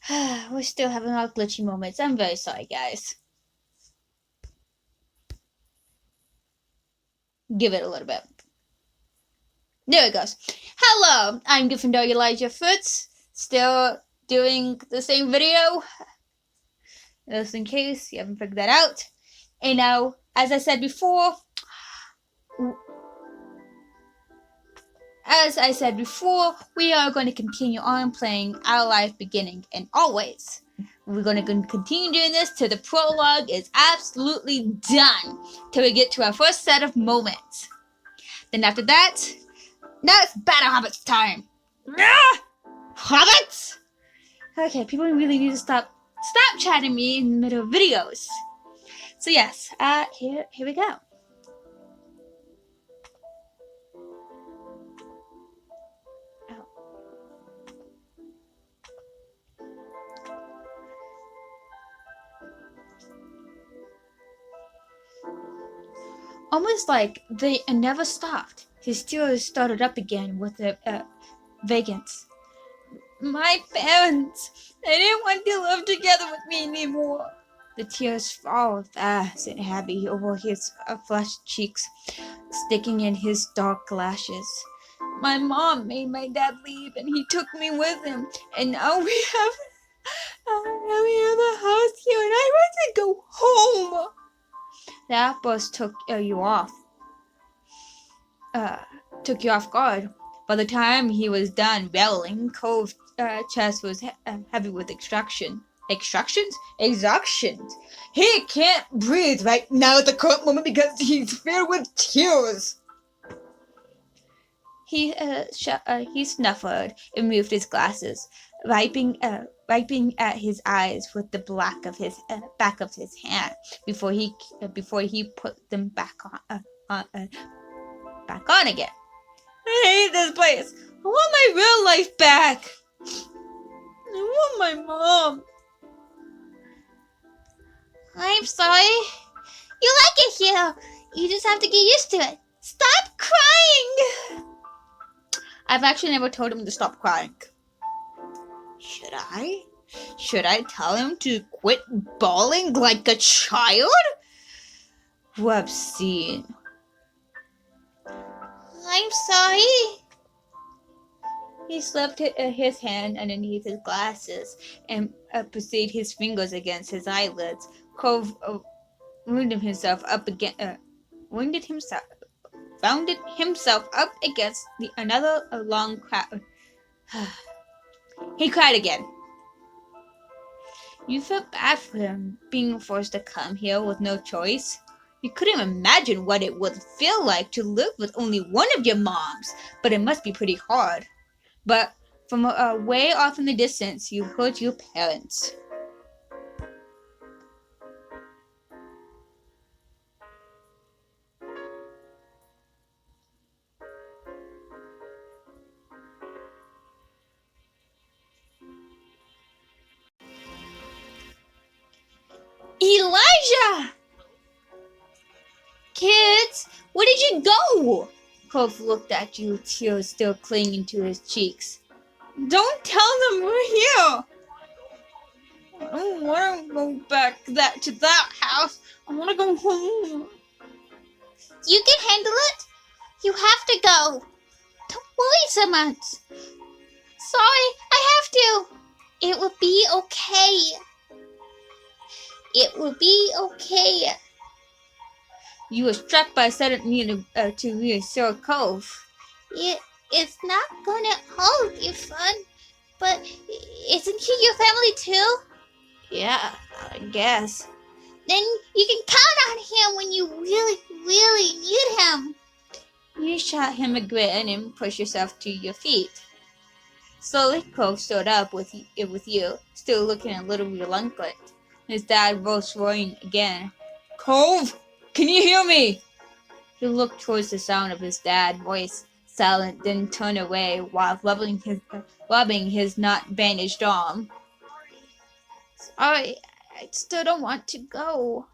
We're still having our glitchy moments. I'm very sorry, guys. Give it a little bit. There it goes. Hello, I'm Gryffindor Eliza Fritz. Still doing the same video. Just in case you haven't figured that out. And now, as I said before, we are going to continue on playing Our Life Beginning and Always. We're going to continue doing this till the prologue is absolutely done. Till we get to our first set of moments. Then after that, now it's Battle Hobbits time. Hobbits! Okay, people really need to stop chatting me in the middle of videos. So yes, here we go. Almost like they never stopped. His tears started up again with the vacance. My parents, they didn't want to live together with me anymore. The tears fall fast and heavy over his flushed cheeks, sticking in his dark lashes. My mom made my dad leave and he took me with him. And now we have the house here and I want to go home. The outburst took you off guard. By the time he was done bellowing, Cove's chest was heavy with extractions. He can't breathe right now at the current moment because he's filled with tears. He snuffled and moved his glasses, wiping at his eyes with the back of his hand before he put them back on again. I hate this place. I want my real life back. I want my mom. I'm sorry. You like it here. You just have to get used to it. Stop crying. I've actually never told him to stop crying. Should I? Should I tell him to quit bawling like a child? What obscene. I'm sorry. He slipped his hand underneath his glasses and proceeded his fingers against his eyelids. Cove wounded himself up against another long crowd. He cried again. You felt bad for him, being forced to come here with no choice. You couldn't imagine what it would feel like to live with only one of your moms, but it must be pretty hard. But from way off in the distance, you heard your parents. Elijah! Kids, where did you go? Cove looked at you, tears still clinging to his cheeks. Don't tell them we're here. I don't want to go back to that house. I want to go home. You can handle it. You have to go. Don't worry so much. Sorry, I have to. It will be okay. It will be okay. You were struck by a sudden need to reassure Cove. It's not gonna hurt you, son. But isn't he your family too? Yeah, I guess. Then you can count on him when you really, really need him. You shot him a grin and pushed yourself to your feet. Slowly, Cove stood up with you, still looking a little reluctant. His dad rose roaring again. Cove, can you hear me? He looked towards the sound of his dad's voice, silent, then turned away while rubbing his not bandaged arm. Sorry, I still don't want to go.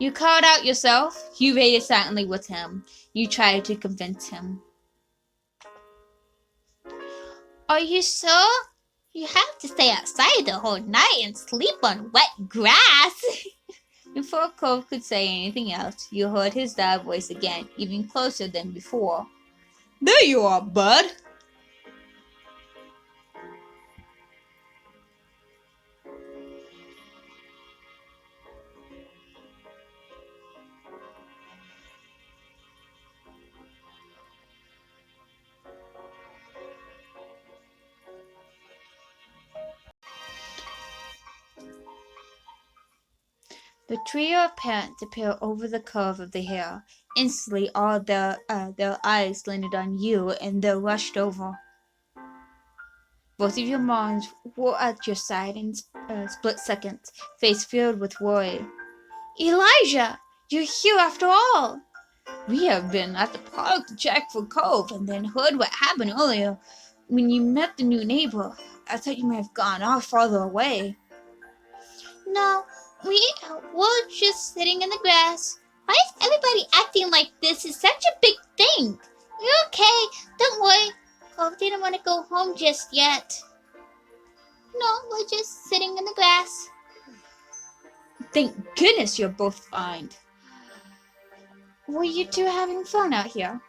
You called out yourself. You waited silently with him. You tried to convince him. Are you sure? You have to stay outside the whole night and sleep on wet grass. Before Cove could say anything else, you heard his dad voice again, even closer than before. There you are, bud. The trio of parents appear over the curve of the hill. Instantly, all their eyes landed on you, and they rushed over. Both of your moms were at your side in split seconds, face filled with worry. Elijah, you're here after all. We have been at the park to check for Cove, and then heard what happened earlier when you met the new neighbor. I thought you might have gone off farther away. No, we're just sitting in the grass. Why is everybody acting like this is such a big thing? You're okay. Don't worry. Cove didn't want to go home just yet. No, we're just sitting in the grass. Thank goodness you're both fine. Were you two having fun out here?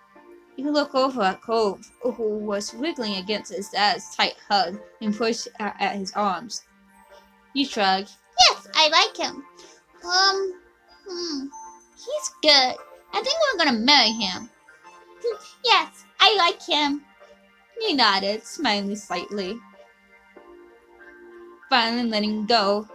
You look over at Cove, who was wriggling against his dad's tight hug and pushed at his arms. You shrug. Yes, I like him. He's good. I think we're gonna marry him. Yes, I like him. He nodded, smiling slightly. Finally letting go.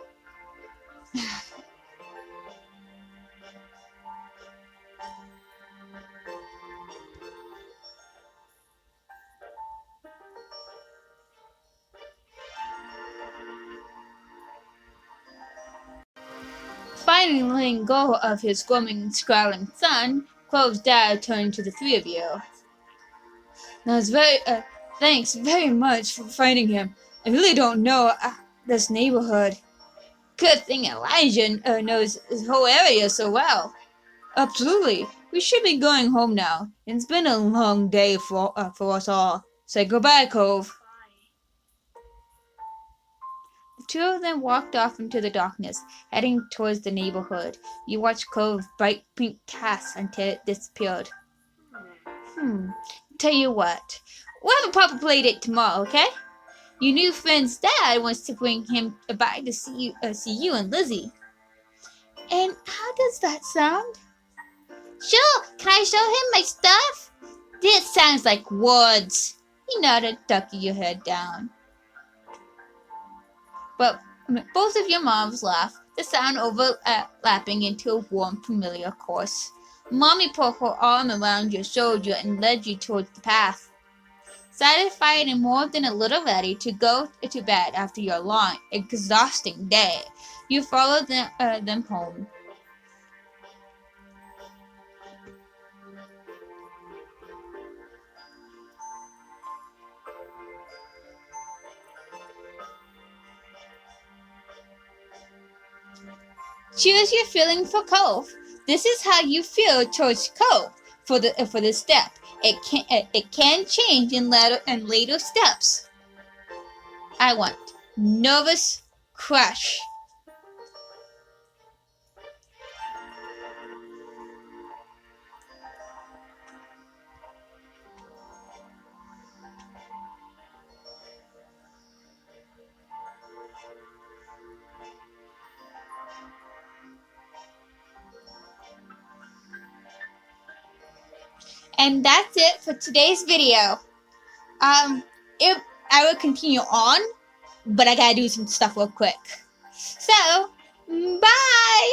Finally letting go of his squirming, scowling son, Cove's dad turned to the three of you. Thanks very much for finding him. I really don't know this neighborhood. Good thing Elijah knows this whole area so well. Absolutely. We should be going home now. It's been a long day for us all. Say goodbye, Cove. The two of them walked off into the darkness, heading towards the neighborhood. You watched Cove's bright pink cast until it disappeared. Tell you what. We'll have a proper play date tomorrow, okay? Your new friend's dad wants to bring him back to see you and Lizzie. And how does that sound? Sure, can I show him my stuff? This sounds like words. You nodded, ducking your head down. But both of your moms laughed, the sound overlapping into a warm, familiar chorus. Mommy put her arm around your shoulder and led you towards the path. Satisfied and more than a little ready to go to bed after your long, exhausting day, you followed them home. Choose your feeling for Cove. This is how you feel towards Cove for the step. It can change in later steps. I want nervous crush. And that's it for today's video. I will continue on, but I gotta do some stuff real quick. So, bye!